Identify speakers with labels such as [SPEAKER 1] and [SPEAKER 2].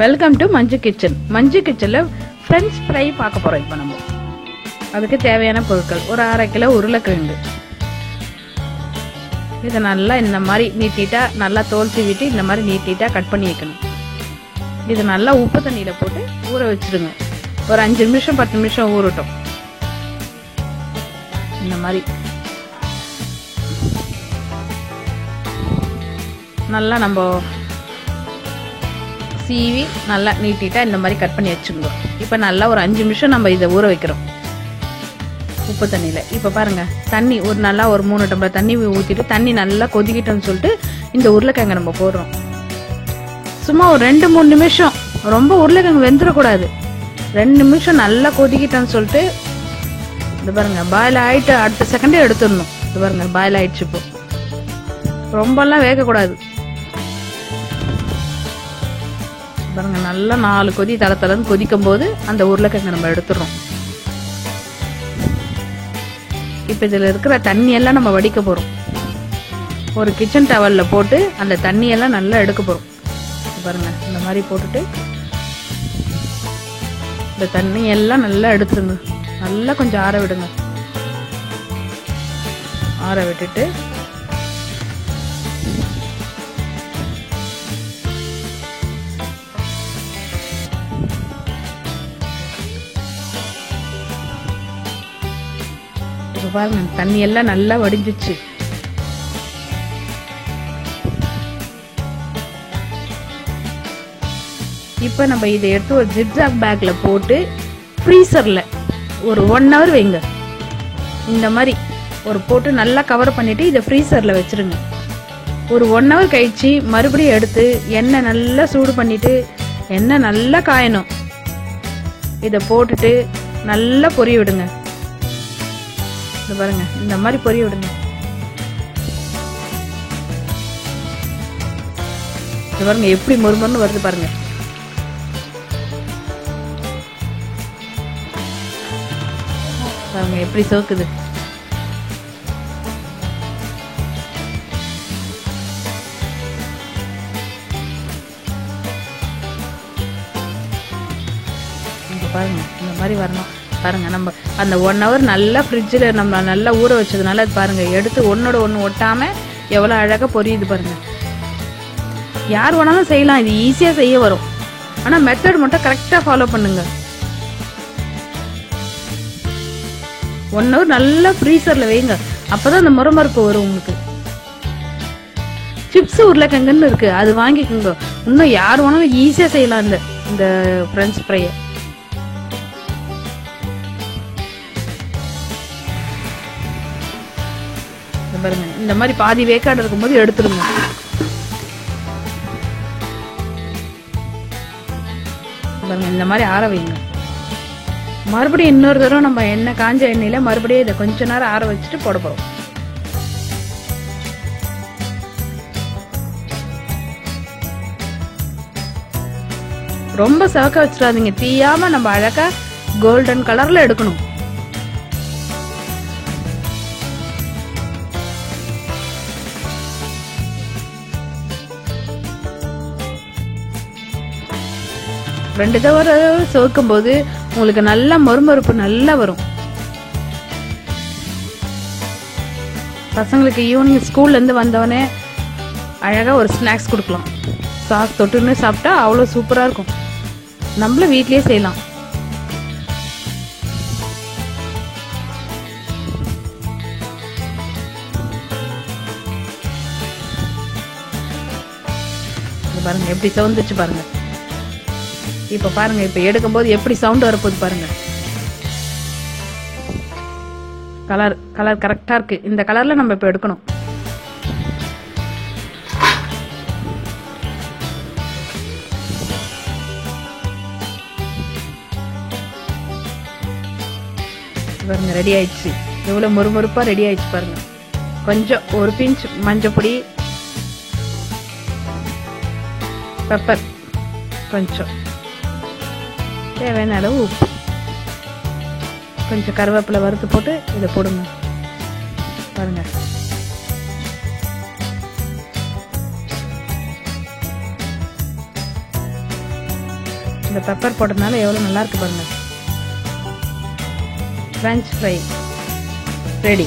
[SPEAKER 1] Welcome to Manju kitchen. மஞ்சு கிச்சனில் French fry பார்க்க போகிறோம். இப்போ நம்ம அதுக்கு தேவையான பொருட்கள்: ஒரு 1/2 கிலோ உருளைக்கிழங்கு. இதை நல்லா இந்த மாதிரி நீட்டிட்டாக நல்லா தோல் சீவிட்டு இந்த மாதிரி நீட்டிட்டாக கட் பண்ணி வைக்கணும். இது நல்லா உப்பு தண்ணியில் போட்டு ஊற வச்சுடுங்க. ஒரு 5 நிமிஷம் 10 நிமிஷம் ஊறட்டும். இந்த மாதிரி நல்லா நம்ம சீவி நல்லா நீட்டிட்டா இந்த மாதிரி கட் பண்ணி வச்சுக்கோ. இப்போ நல்லா ஒரு 5 நிமிஷம் நம்ம இதை ஊற வைக்கிறோம் உப்பு தண்ணியில். இப்போ பாருங்க, தண்ணி நல்லா ஒரு 3 டம்ளர் தண்ணி ஊற்றிட்டு தண்ணி நல்லா கொதிக்கிட்டோன்னு சொல்லிட்டு இந்த உருளைக்கிழங்கு நம்ம போடுறோம். சும்மா ஒரு 2-3 நிமிஷம், ரொம்ப உருளைக்கிழங்கு வெந்துடக்கூடாது. 2 நிமிஷம் நல்லா கொதிக்கிட்டோன்னு சொல்லிட்டு இது பாருங்க, பாயில் ஆயிட்டு அடுத்த செகண்டே எடுத்துடணும். இது பாருங்க, பாயில் ஆயிடுச்சு. இப்போ ரொம்பலாம் வேகக்கூடாது. பாருங்க, நல்லா 4 கொதி தளத்தலன்னு கொதிக்கும் போது அந்த உருளைக்கிழங்கு நம்ம எடுத்துடுறோம். இப்போ இதில் இருக்கிற தண்ணியெல்லாம் நம்ம வடிக்க போகிறோம். ஒரு கிச்சன் டவலில் போட்டு அந்த தண்ணியெல்லாம் நல்லா எடுக்க போகிறோம். பாருங்க, இந்த மாதிரி போட்டுட்டு இந்த தண்ணியெல்லாம் நல்லா எடுத்துருங்க. நல்லா கொஞ்சம் ஆற விடுங்க. ஆற விட்டுட்டு பாருங்க, தண்ணி எல்லாம் நல்லா வடிஞ்சிச்சு. இப்ப நம்ம இதை எடுத்து ஒரு ஜிப்ஜாக் பேக்ல போட்டு ஃப்ரீசர்ல ஒரு 1 hour வைங்க. இந்த மாதிரி ஒரு போட்டு நல்லா கவர் பண்ணிட்டு இதை ஃப்ரீசர்ல வச்சிருங்க. ஒரு 1 hour கழிச்சு மறுபடியும் எடுத்து எண்ணெய் நல்லா சூடு பண்ணிட்டு, எண்ணெய் நல்லா காயணும், இதை போட்டுட்டு நல்லா பொரிய விடுங்க. பாருங்க, இந்த மாதிரி பொரிய விடுங்க. பாருங்க எப்படி மொறுமொறுன்னு வருது பாருங்க. பாருங்க எப்படி சோக்குது. பாருங்க, இந்த மாதிரி வரணும். பாருங்க, நம்ம அந்த 1 hour நல்லா ஃப்ரிட்ஜில் நம்ம நல்லா ஊற வச்சதுனால பாருங்க, எடுத்து ஒன்னோட ஒன்று ஒட்டாம எவ்வளோ அழகாக பொரியுது பாருங்க. யார் வேணாலும் செய்யலாம், இது ஈஸியாக செய்ய வரும். ஆனால் மெத்தட் மட்டும் கரெக்டாக ஃபாலோ பண்ணுங்க. 1 hour நல்லா ஃப்ரீசரில் வைங்க, அப்போதான் அந்த முறமறுப்பு வரும் உங்களுக்கு. சிப்ஸ் உருளைக்கிழங்குன்னு இருக்கு, அது வாங்கிக்கோங்க. இன்னும் யார் வேணாலும் ஈஸியாக செய்யலாம் இந்த ஃப்ரெஞ்ச் ஃப்ரையை. பாருங்க, இந்த மாதிரி பாதி வேக்காடு இருக்கும்போது எடுத்துருங்க. பாருங்க, இந்த மாதிரி ஆற வைங்க. மறுபடியும் இன்னொரு தடவை நம்ம எண்ணெய் காஞ்ச எண்ணெயில மறுபடியும் இதை கொஞ்ச நேரம் ஆற வச்சுட்டு போட போறோம். ரொம்ப சவக்க வச்சிடாதீங்க, தீயாம நம்ம அழகா கோல்டன் கலர்ல எடுக்கணும். ரெண்டு தடவை சோக்கும் போது உங்களுக்கு நல்ல மொறுமொறுப்பு நல்லா வரும். பசங்களுக்கு ஈவினிங் ஸ்கூல்ல இருந்து வந்தவனே அழகா ஒரு ஸ்நாக்ஸ் கொடுக்கலாம். சாஸ் தொட்டுன்னு சாப்பிட்டா அவ்வளோ சூப்பரா இருக்கும். நம்மளும் வீட்லயே செய்யலாம். பாருங்க எப்படி சவுந்துச்சு பாருங்க. இப்ப பாருங்க, இப்ப எடுக்கும் போது எப்படி சவுண்ட் வரப்போகுது பாருங்க. கலர் கரெக்டா இருக்கு. இந்த கலர்ல நம்ம இப்ப எடுக்கணும். பாருங்க, ரெடி ஆயிடுச்சு. எவ்வளவு மொறுமொறுப்பா ரெடி ஆயிடுச்சு பாருங்க. கொஞ்சம் ஒரு பிஞ்ச் மஞ்சப்பொடி, பெப்பர், கொஞ்சம் தேவையான அளவு உப்பு, கொஞ்சம் கருவேப்பிலை வறுத்து போட்டு இதை போடுங்க. பாருங்க, இந்த பெப்பர் போட்டதுனால எவ்வளோ நல்லா இருக்கு பாருங்க. French fry ready.